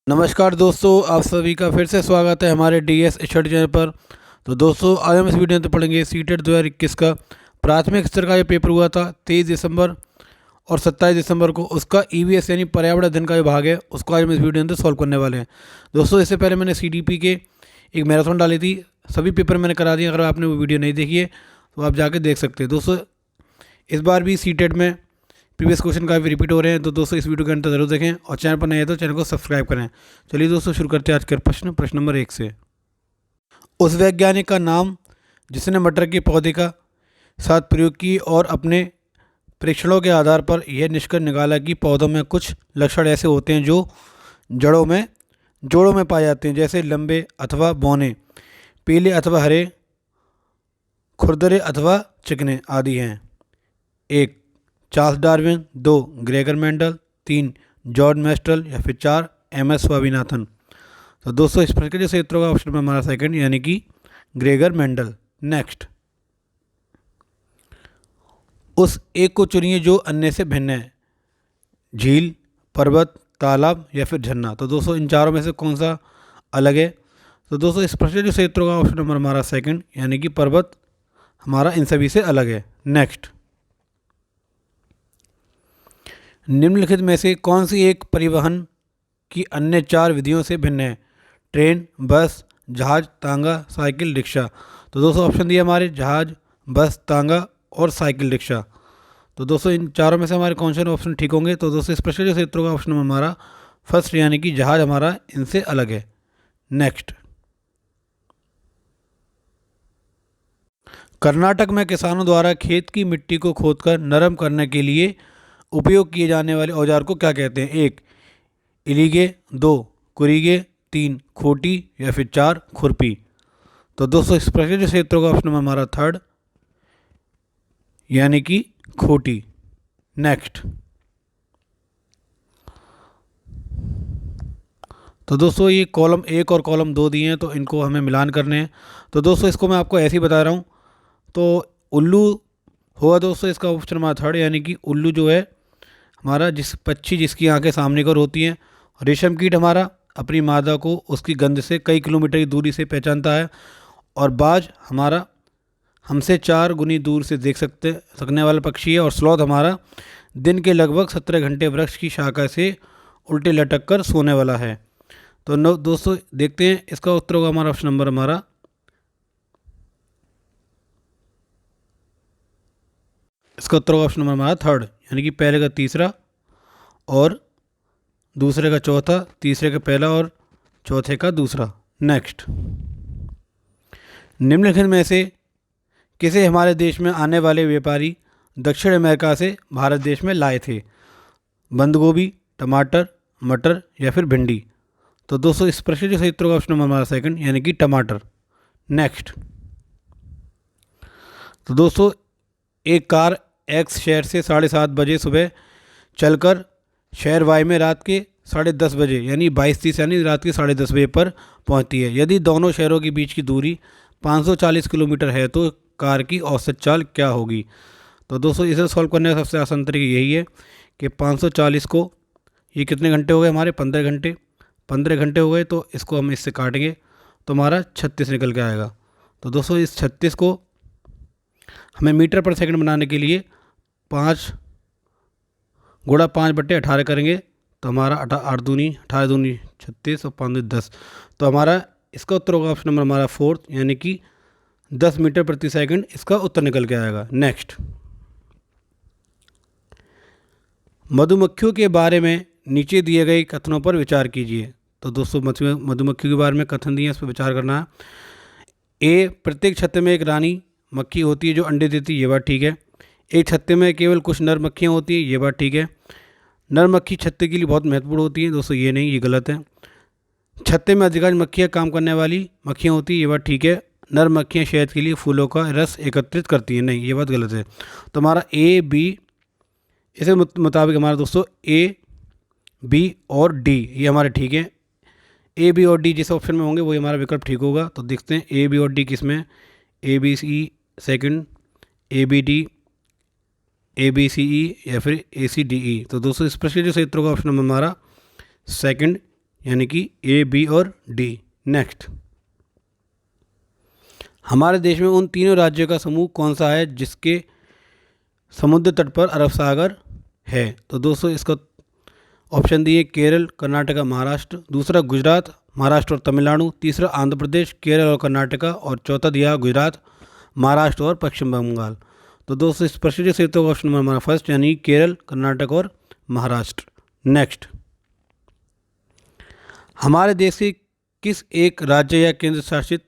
नमस्कार दोस्तों, आप सभी का फिर से स्वागत है हमारे डीएस स्टडी चैनल पर। तो दोस्तों, आज हम इस वीडियो में तो पढ़ेंगे सीटेट 2021 का प्राथमिक स्तर का ये पेपर हुआ था 23 दिसंबर और 27 दिसंबर को। उसका ईवीएस यानी पर्यावरण अध्ययन का विभाग है, उसको आज हम इस वीडियो में सॉल्व करने वाले हैं। दोस्तों, इससे पहले मैंने सीडीपी के एक मैराथन डाली थी, सभी पेपर मैंने करा दिए। अगर आपने वो वीडियो नहीं देखी है तो आप जाके देख सकते हैं। दोस्तों, इस बार भी सीटेट में प्रीवियस क्वेश्चन काफ़ी रिपीट हो रहे हैं, तो दोस्तों इस वीडियो के अंत जरूर देखें और चैनल पर नए हैं तो चैनल को सब्सक्राइब करें। चलिए दोस्तों, शुरू करते हैं आज का प्रश्न नंबर 1 से। उस वैज्ञानिक का नाम जिसने मटर के पौधे का साथ प्रयोग की और अपने परीक्षणों के आधार पर यह निष्कर्ष निकाला कि पौधों में कुछ लक्षण ऐसे होते हैं जो जोड़ों में पाए जाते हैं, जैसे लंबे अथवा बौने, पीले अथवा हरे, खुरदरे अथवा चिकने आदि हैं। 1 Charles Darwin, 2 Gregor Mendel, 3 George मेस्टल या फिर 4 एमएस स्वामीनाथन। तो दोस्तों, इस प्रश्न के जो सही उत्तर होगा ऑप्शन में हमारा सेकंड यानी कि ग्रेगर मेंडल। नेक्स्ट, उस एक को चुनिए जो अन्य से भिन्न है। झील, पर्वत, तालाब या फिर झरना। तो दोस्तों, इन चारों में से कौन सा अलग है? तो दोस्तों, इस प्रश्न के जो सही उत्तर होगा ऑप्शन नंबर हमारा सेकंड यानी कि पर्वत हमारा इन सभी से अलग है। नेक्स्ट, निम्नलिखित में से कौन सी एक परिवहन की अन्य 4 विधियों से भिन्न है? ट्रेन, बस, जहाज, तांगा, साइकिल, रिक्शा। तो दोस्तों, ऑप्शन दिए हमारे जहाज, बस, तांगा और साइकिल, रिक्शा। तो दोस्तों, इन चारों में से हमारे कौन से ऑप्शन ठीक होंगे? तो दोस्तों, इस प्रश्न के सही उत्तर का ऑप्शन हमारा फर्स्ट यानी कि जहाज हमारा इनसे अलग है। नेक्स्ट, कर्नाटक में किसानों द्वारा खेत की मिट्टी को खोदकर नरम करने के लिए उपयोग किए जाने वाले औजार को क्या कहते हैं? 1 इलीगे, 2 कुरीगे, 3 खोटी या फिर 4 खुरपी। तो दोस्तों, इस प्रश्न के सही उत्तर का ऑप्शन हमारा थर्ड यानी कि खोटी। नेक्स्ट, तो दोस्तों ये कॉलम 1 और कॉलम 2 दिए हैं, तो इनको हमें मिलान करने हैं। तो दोस्तों, इसको मैं आपको ऐसे ही बता रहा हूँ। तो उल्लू होगा दोस्तों इसका ऑप्शन हमारा थर्ड यानी कि उल्लू जो है हमारा जिस पक्षी जिसकी आंखें सामने की ओर होती हैं। रेशम कीट हमारा अपनी मादा को उसकी गंध से कई किलोमीटर की दूरी से पहचानता है। और बाज हमारा हमसे 4 गुनी दूर से देख सकने वाला पक्षी है। और स्लॉथ हमारा दिन के लगभग 17 घंटे वृक्ष की शाखा से उल्टे लटक कर सोने वाला है। तो दोस्तों, देखते हैं इसका उत्तर होगा हमारा ऑप्शन नंबर हमारा इसका उत्तर होगा ऑप्शन नंबर हमारा थर्ड यानी कि पहले का तीसरा और दूसरे का चौथा, तीसरे का पहला और चौथे का दूसरा। नेक्स्ट, निम्नलिखित में से किसे हमारे देश में आने वाले व्यापारी दक्षिण अमेरिका से भारत देश में लाए थे? बंद गोभी, टमाटर, मटर या फिर भिंडी। तो दोस्तों, इस प्रश्न के सही उत्तर का ऑप्शन हमारा सेकंड यानी कि टमाटर। नेक्स्ट, तो दोस्तों एक कार एक्स शहर से 7:30 बजे सुबह चलकर शहर वाई में रात के 10:30 बजे यानी 22:30 यानी रात के 10:30 बजे पर पहुंचती है। यदि दोनों शहरों के बीच की दूरी 540 किलोमीटर है तो कार की औसत चाल क्या होगी? तो दोस्तों, इसे सॉल्व करने का सबसे आसान तरीका यही है कि 540 को ये कितने घंटे हो गए हमारे? 15 घंटे। 15 घंटे हो गए तो इसको हम इससे काटेंगे तो हमारा 36 निकल के आएगा। तो दोस्तों, इस 36 को हमें मीटर पर सेकंड बनाने के लिए 5 गुणा 5/18 करेंगे तो हमारा 8 दूनी 18 दूनी 36 और 5 दूनी 10। तो हमारा इसका उत्तर होगा ऑप्शन नंबर हमारा फोर्थ यानी कि 10 मीटर प्रति सेकंड इसका उत्तर निकल के आएगा। नेक्स्ट, मधुमक्खियों के बारे में नीचे दिए गए कथनों पर विचार कीजिए। तो दोस्तों, मधुमक्खियों के बारे में कथन दिए, इस पर विचार करना है। ए प्रत्येक छत्ते में एक रानी मक्खी होती है जो अंडे देती है, ये बात ठीक है। एक छत्ते में केवल कुछ नर मक्खियाँ होती हैं, ये बात ठीक है। नर मक्खी छत्ते के लिए बहुत महत्वपूर्ण होती है, दोस्तों ये नहीं, ये गलत है। छत्ते में अधिकांश मक्खियाँ काम करने वाली मक्खियाँ होती हैं, ये बात ठीक है। नर मक्खियाँ शहद के लिए फूलों का रस एकत्रित करती हैं, नहीं, ये बात गलत है। तो हमारा ए बी इसे मुताबिक हमारा दोस्तों ए बी और डी ये हमारे ठीक है। ए बी और डी जिस ऑप्शन में होंगे वही हमारा विकल्प ठीक होगा। तो देखते हैं ए बी और डी किस में? A B C second, A B D, A B C E या फिर ए सी डी ई। तो दोस्तों, इस प्रश्न जो सही उत्तर का ऑप्शन नंबर हमारा सेकंड यानी कि ए, बी और डी। नेक्स्ट, हमारे देश में उन तीनों राज्यों का समूह कौन सा है जिसके समुद्र तट पर अरब सागर है? तो दोस्तों इसका ऑप्शन दिए केरल, कर्नाटका, महाराष्ट्र। दूसरा गुजरात, महाराष्ट्र और तमिलनाडु। तीसरा आंध्र प्रदेश, केरल और कर्नाटका। और चौथा दिया गुजरात, महाराष्ट्र और पश्चिम बंगाल। तो दोस्तों इस प्रश्न के सही ऑप्शन नंबर हमारा फर्स्ट यानी केरल, कर्नाटक और महाराष्ट्र। नेक्स्ट, हमारे देश के किस एक राज्य या केंद्र शासित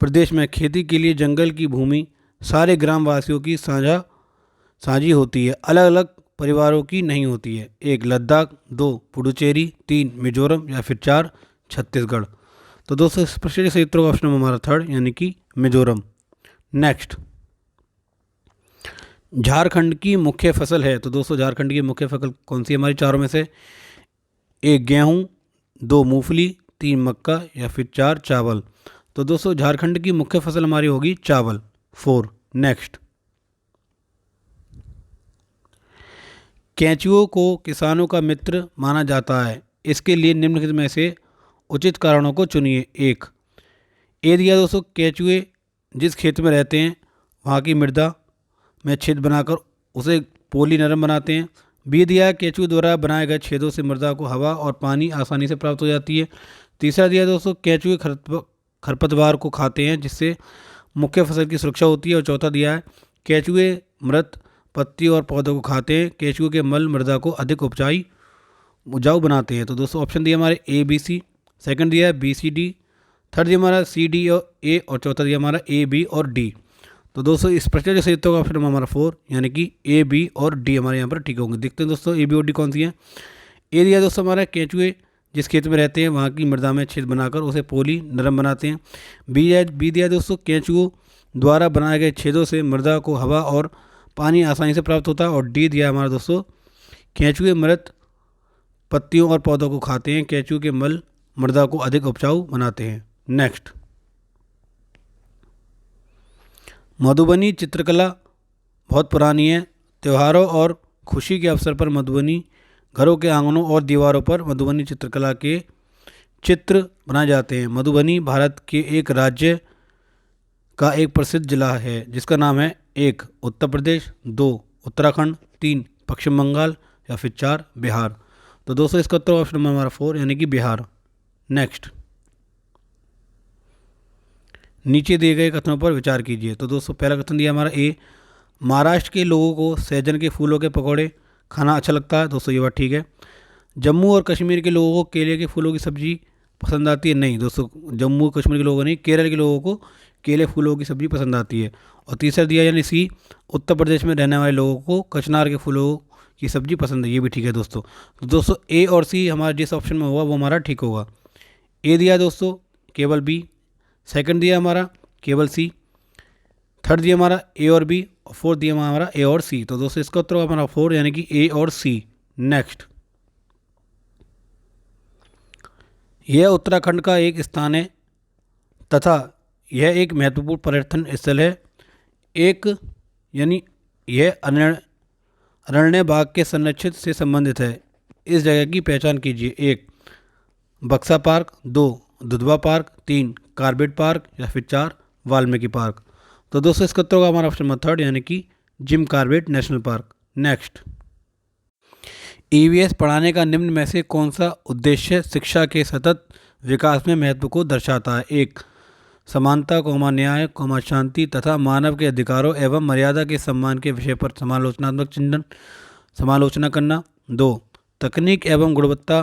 प्रदेश में खेती के लिए जंगल की भूमि सारे ग्रामवासियों की साझी होती है, अलग अलग परिवारों की नहीं होती है? एक लद्दाख, दो पुडुचेरी, तीन मिजोरम या फिर चार छत्तीसगढ़। तो दोस्तों इस प्रश्न के सही उत्तर का ऑप्शन हमारा थर्ड यानी कि मिजोरम। नेक्स्ट, झारखंड की मुख्य फसल है। तो दोस्तों झारखंड की मुख्य फसल कौन सी है हमारी चारों में से? एक गेहूं, दो मूंगफली, तीन मक्का या फिर चार चावल। तो दोस्तों झारखंड की मुख्य फसल हमारी होगी चावल, 4। नेक्स्ट, केंचुओं को किसानों का मित्र माना जाता है, इसके लिए निम्नलिखित में से उचित कारणों को चुनिए। एक, ए दिया दोस्तों, केंचुए जिस खेत में रहते हैं वहाँ की मृदा में छेद बनाकर उसे पोली नरम बनाते हैं। बी दिया, केंचुए द्वारा बनाए गए छेदों से मृदा को हवा और पानी आसानी से प्राप्त हो जाती है। तीसरा दिया दोस्तों, केंचुए खरपतवार को खाते हैं जिससे मुख्य फसल की सुरक्षा होती है। और चौथा दिया है, केंचुए मृत पत्ती और पौधों को खाते हैं, केंचुए के मल मृदा को अधिक उपजाऊ बनाते हैं। तो दोस्तों ऑप्शन दिया हमारे ए, बी, सी। सेकंड दिया है बी, सी, डी। थर्ड दिया हमारा सी, डी और ए। और चौथा दिया हमारा ए, बी और डी। तो दोस्तों इस प्रश्न के सही उत्तर का ऑप्शन हमारा 4 यानी कि ए, बी और डी हमारे यहाँ पर ठीक होंगे। देखते हैं दोस्तों ए, बी और डी कौन सी है। ए दिया दोस्तों हमारा, केंचुए जिस खेत में रहते हैं वहाँ की मृदा में छेद बनाकर उसे पोली नरम बनाते हैं। बी दिया दोस्तों, केंचुओं द्वारा बनाए गए छेदों से मृदा को हवा और पानी आसानी से प्राप्त होता है। और डी दिया हमारा दोस्तों, केंचुए मृत पत्तियों और पौधों को खाते हैं, केंचुए के मल मृदा को अधिक उपजाऊ बनाते हैं। नेक्स्ट, मधुबनी चित्रकला बहुत पुरानी है। त्योहारों और खुशी के अवसर पर मधुबनी घरों के आंगनों और दीवारों पर मधुबनी चित्रकला के चित्र बनाए जाते हैं। मधुबनी भारत के एक राज्य का एक प्रसिद्ध जिला है जिसका नाम है एक उत्तर प्रदेश, दो उत्तराखंड, तीन पश्चिम बंगाल या फिर चार बिहार। तो दोस्तों इसका उत्तर ऑप्शन नंबर हमारा 4 यानी कि बिहार। नेक्स्ट, नीचे दिए गए कथनों पर विचार कीजिए। तो दोस्तों पहला कथन दिया हमारा ए, महाराष्ट्र के लोगों को सहजन के फूलों के पकौड़े खाना अच्छा लगता है। दोस्तों ये बात ठीक है। जम्मू और कश्मीर के लोगों को केले के फूलों की सब्जी पसंद आती है। नहीं दोस्तों, जम्मू कश्मीर के लोगों को नहीं, केरल के लोगों को केले फूलों की सब्जी पसंद आती है। और तीसरा दिया यानी सी, उत्तर प्रदेश में रहने वाले लोगों को कचनार के फूलों की सब्जी पसंद है। ये भी ठीक है दोस्तों। तो दोस्तों ए और सी हमारा जिस ऑप्शन में होगा वो हमारा ठीक होगा। ए दिया दोस्तों केवल बी, सेकंड दिया हमारा केवल सी, थर्ड दिया हमारा ए और बी, और फोर्थ दिया हमारा ए और सी। तो दोस्तों इसका उत्तर हमारा 4 यानी कि ए और सी। नेक्स्ट, यह उत्तराखंड का एक स्थान है तथा यह एक महत्वपूर्ण पर्यटन स्थल है। एक यानी यह अरण्य बाग के संरक्षित से संबंधित है। इस जगह की पहचान कीजिए। एक बक्सा पार्क, दो दुधवा पार्क, तीन कार्बेट पार्क या फिर चार वाल्मीकि पार्क। तो दोस्तों इसका उत्तर होगा हमारा ऑप्शन नंबर 3 यानी कि Jim Corbett national park. Next, EVS पढ़ाने का निम्न में से कौन सा उद्देश्य शिक्षा के सतत विकास में महत्व को दर्शाता है? एक समानता, न्याय, शांति तथा मानव के अधिकारों एवं मर्यादा के सम्मान के विषय पर समालोचना करना। दो तकनीक एवं गुणवत्ता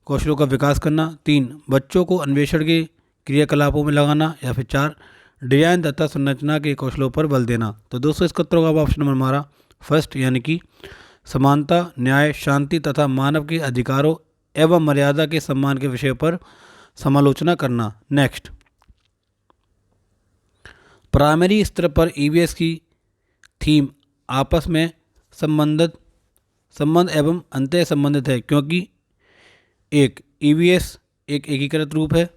कौशलों का विकास करना। तीन बच्चों को अन्वेषण के क्रियाकलापों में लगाना। या फिर चार डिजाइन तथा संरचना के कौशलों पर बल देना। तो दोस्तों इसका उत्तर होगा ऑप्शन नंबर हमारा फर्स्ट यानी कि समानता, न्याय, शांति तथा मानव के अधिकारों एवं मर्यादा के सम्मान के विषय पर समालोचना करना। नेक्स्ट, प्राइमरी स्तर पर ईवीएस की थीम आपस में संबंध एवं अंतः संबंधित है क्योंकि एक ईवीएस एक एकीकृत रूप है,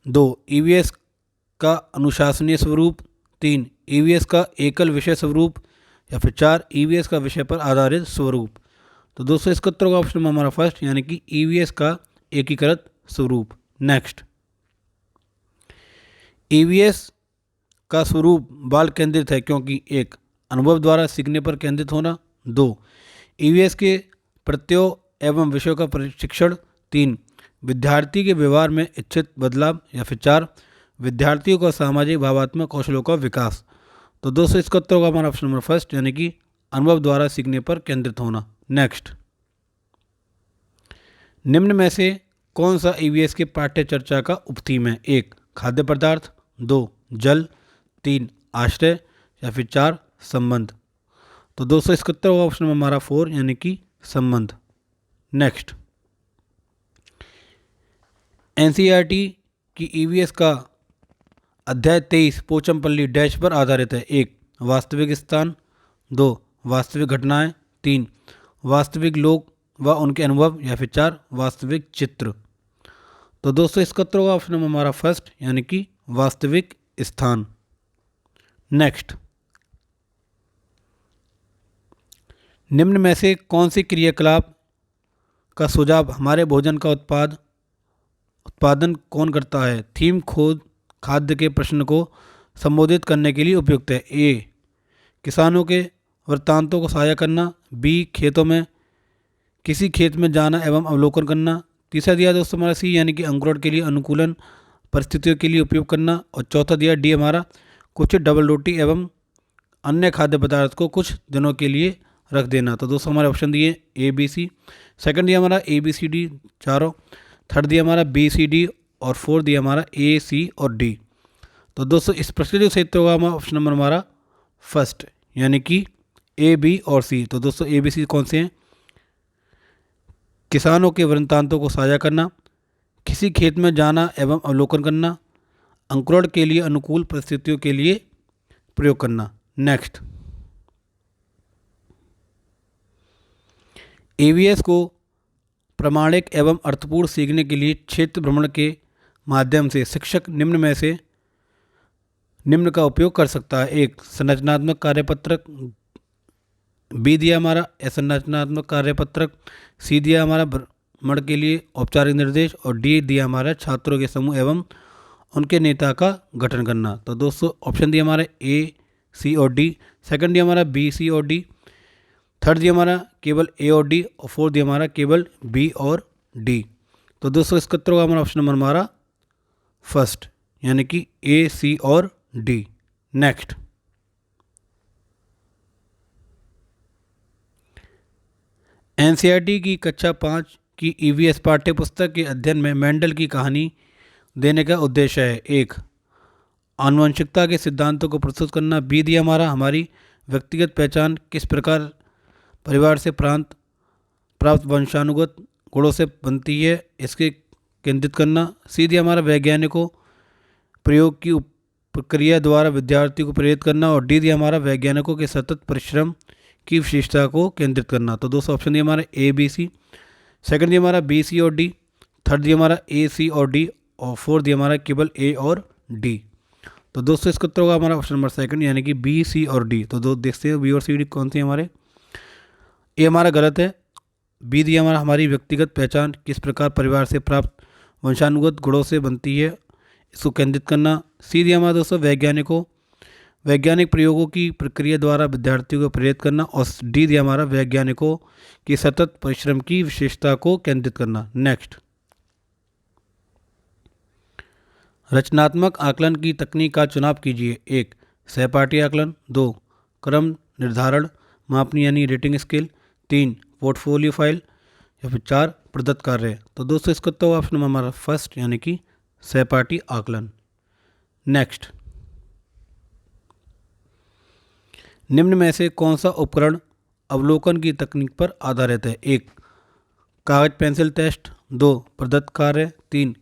दो ईवीएस का अनुशासनीय स्वरूप, तीन ईवीएस का एकल विषय स्वरूप या फिर चार ईवीएस का विषय पर आधारित स्वरूप। तो दोस्तों इसका उत्तर होगा ऑप्शन में हमारा फर्स्ट यानी कि ईवीएस का एकीकृत स्वरूप। नेक्स्ट, ईवीएस का स्वरूप बाल केंद्रित है क्योंकि 1. अनुभव द्वारा सीखने पर केंद्रित होना। 2. ईवीएस के प्रत्ययों एवं विषयों का प्रशिक्षण। 3. विद्यार्थी के व्यवहार में इच्छित बदलाव। या फिर 4. विद्यार्थियों का सामाजिक भावात्मक कौशलों का विकास। तो 271 होगा हमारा ऑप्शन नंबर फर्स्ट, यानी कि अनुभव द्वारा सीखने पर केंद्रित होना। नेक्स्ट, निम्न में से कौन सा ईवीएस के पाठ्य चर्चा का उपथीम है? 1. खाद्य पदार्थ। 2. जल। 3. आश्रय। या फिर 4. संबंध। तो 271 होगा ऑप्शन में हमारा 4, यानी कि संबंध। नेक्स्ट, एनसीईआरटी की ईवीएस का अध्याय 23 पोचमपल्ली डैश पर आधारित है। 1. वास्तविक स्थान। 2. वास्तविक घटनाएं। 3. वास्तविक लोग व उनके अनुभव। या फिर 4. वास्तविक चित्र। तो 271 होगा ऑप्शन में हमारा फर्स्ट, यानी कि वास्तविक स्थान। नेक्स्ट, निम्न में से कौन सी क्रियाकलाप का सुझाव हमारे भोजन का उत्पादन कौन करता है? थीम खोज खाद्य के प्रश्न को संबोधित करने के लिए उपयुक्त है। ए. किसानों के वृत्तांतों को साझा करना। बी. खेतों में किसी खेत में जाना एवं अवलोकन करना। तीसरा दिया दोस्तों हमारा सी, यानी कि अंकुरण के लिए अनुकूलन परिस्थितियों के लिए उपयोग करना। और चौथा दिया डी हमारा कुछ डबल रोटी एवं अन्य खाद्य पदार्थ को कुछ दिनों के लिए रख देना। तो दोस्तों हमारे ऑप्शन दिए ए बी सी। सेकंड दिया हमारा ए बी सी डी चारों। थर्ड दिया हमारा बी सी डी। और फोर्थ दिया हमारा ए सी और डी। तो दोस्तों इस प्रश्न का जो सही उत्तर होगा हमारा ऑप्शन नंबर हमारा फर्स्ट, यानी कि ए बी और सी। तो दोस्तों ए बी सी कौन से हैं? किसानों के वृत्तांतों को साझा करना, किसी खेत में जाना एवं अवलोकन करना, अंकुरण के लिए अनुकूल परिस्थितियों के लिए प्रयोग करना। नेक्स्ट, ईवीएस को प्रामाणिक एवं अर्थपूर्ण सीखने के लिए क्षेत्र भ्रमण के माध्यम से शिक्षक निम्न में से निम्न का उपयोग कर सकता है। 1. संरचनात्मक कार्यपत्रक। बी दिया हमारा असंरचनात्मक कार्यपत्रक। सी दिया हमारा भ्रमण के लिए औपचारिक निर्देश। और डी दिया हमारा छात्रों के समूह एवं उनके नेता का गठन करना। तो दोस्तों ऑप्शन दिया हमारे ए सी और डी। सेकंड दिया हमारा बी सी और डी। थर्ड दिया हमारा केवल ए और डी। और फोर्थ दिया हमारा केवल बी और डी। तो दोस्तों इसका उत्तर होगा हमारा ऑप्शन नंबर हमारा फर्स्ट, यानी कि ए सी और डी। नेक्स्ट, एनसीईआरटी की कक्षा 5 की ईवीएस पाठ्य पुस्तक के अध्ययन में मेंडल की कहानी देने का उद्देश्य है। 1. आनुवंशिकता के सिद्धांतों को प्रस्तुत करना। बी दिया हमारा हमारी व्यक्तिगत पहचान किस प्रकार परिवार से प्राप्त वंशानुगत गुणों से बनती है, इसके केंद्रित करना। सी दिया हमारा वैज्ञानिकों प्रयोग की प्रक्रिया द्वारा विद्यार्थी को प्रेरित करना। और डी दिया हमारा वैज्ञानिकों के सतत परिश्रम की विशेषता को केंद्रित करना। तो दोस्तों ऑप्शन दिया हमारा ए बी सी। सेकंड दिया हमारा बी सी और डी। थर्ड दिया हमारा ए सी और डी। और फोर्थ दिया हमारा केवल ए और डी। तो दोस्तों इसका उत्तर होगा हमारा ऑप्शन नंबर सेकंड, यानी कि बी सी और डी। तो दो देखते हैं बी और सी डी कौन से हमारे। ए हमारा गलत है। बी दिया हमारा हमारी व्यक्तिगत पहचान किस प्रकार परिवार से प्राप्त वंशानुगत गुणों से बनती है, इसको केंद्रित करना। सी दिया हमारा दोस्तों वैज्ञानिक प्रयोगों की प्रक्रिया द्वारा विद्यार्थियों को प्रेरित करना। और डी दिया हमारा वैज्ञानिकों की सतत परिश्रम की विशेषता को केंद्रित करना। नेक्स्ट, रचनात्मक आकलन की तकनीक का चुनाव कीजिए। 1. सहपाठी आकलन। 2. क्रम निर्धारण मापनी यानी रेटिंग स्केल। 3. Portfolio file. या फिर 4. प्रदत्त कार्य। तो दोस्तों इसका तो ऑप्शन में हमारा फर्स्ट, यानी कि सहपाठी आकलन। नेक्स्ट, निम्न में से कौन सा उपकरण अवलोकन की तकनीक पर आधारित है? 1. कागज पेंसिल टेस्ट। 2. प्रदत्त कार्य। 3.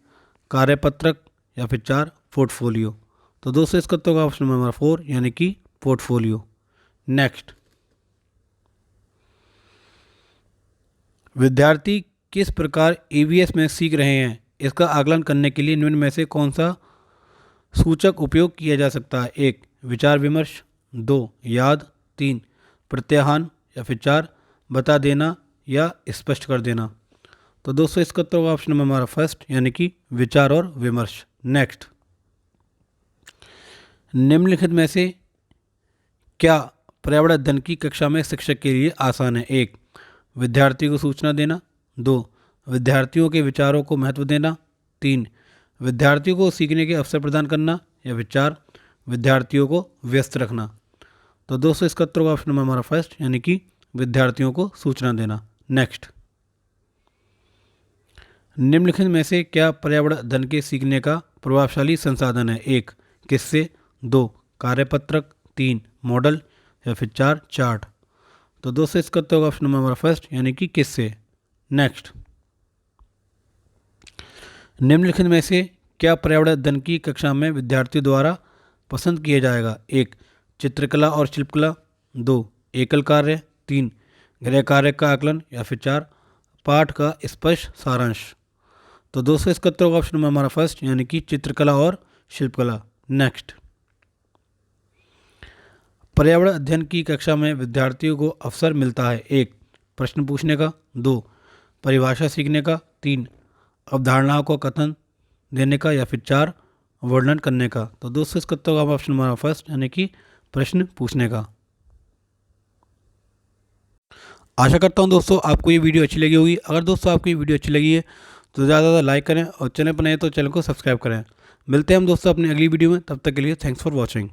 कार्यपत्रक। या फिर 4. पोर्टफोलियो। तो दोस्तों इसका तो ऑप्शन नंबर 4, यानी कि पोर्टफोलियो। नेक्स्ट, विद्यार्थी किस प्रकार ईवीएस में सीख रहे हैं, इसका आकलन करने के लिए निम्न में से कौन सा सूचक उपयोग किया जा सकता है? 1. विचार विमर्श। 2. याद। 3. प्रत्याहान। या फिर 4. बता देना या स्पष्ट कर देना। तो दोस्तों इसका उत्तर होगा ऑप्शन नंबर हमारा फर्स्ट, यानी कि विचार और विमर्श। नेक्स्ट, निम्नलिखित में से क्या पर्यावरण अध्ययन की कक्षा में शिक्षक के लिए आसान है? 1. विद्यार्थी को सूचना देना। 2. विद्यार्थियों के विचारों को महत्व देना। 3. विद्यार्थियों को सीखने के अवसर प्रदान करना। या फिर 4. विद्यार्थियों को व्यस्त रखना। तो दोस्तों इसका उत्तर होगा ऑप्शन नंबर हमारा फर्स्ट, यानी कि विद्यार्थियों को सूचना देना। नेक्स्ट, निम्नलिखित में से क्या पर्यावरण अध्ययन के सीखने का प्रभावशाली संसाधन है? 1. किस्से। 2. कार्यपत्रक। 3. मॉडल। या फिर 4. चार्ट। तो दोस्तों इसका उत्तर होगा ऑप्शन नंबर हमारा फर्स्ट, यानी कि किस्से। नेक्स्ट, निम्नलिखित में से क्या पर्यावरण अध्ययन की कक्षा में विद्यार्थियों द्वारा पसंद किया जाएगा? 1. चित्रकला और शिल्पकला। 2. एकल कार्य। 3. गृह कार्य का आकलन। या फिर 4. पाठ का स्पष्ट सारांश। तो दोस्तों इसका उत्तर होगा ऑप्शन नंबर हमारा फर्स्ट, यानी कि चित्रकला और शिल्पकला। नेक्स्ट, पर्यावरण अध्ययन की कक्षा में विद्यार्थियों को अवसर मिलता है। 1. प्रश्न पूछने का। 2. परिभाषा सीखने का। 3. अवधारणाओं को कथन देने का। या फिर 4. वर्णन करने का। तो दोस्तों इसका उत्तर होगा ऑप्शन हमारा फर्स्ट, यानी कि प्रश्न पूछने का। आशा करता हूं दोस्तों आपको ये वीडियो अच्छी लगी होगी। अगर दोस्तों आपको ये वीडियो अच्छी लगी है तो ज़्यादा से ज़्यादा लाइक करें और चैनल पर नए तो चैनल को सब्सक्राइब करें। मिलते हैं हम दोस्तों अपनी अगली वीडियो में, तब तक के लिए थैंक्स फॉर वॉचिंग।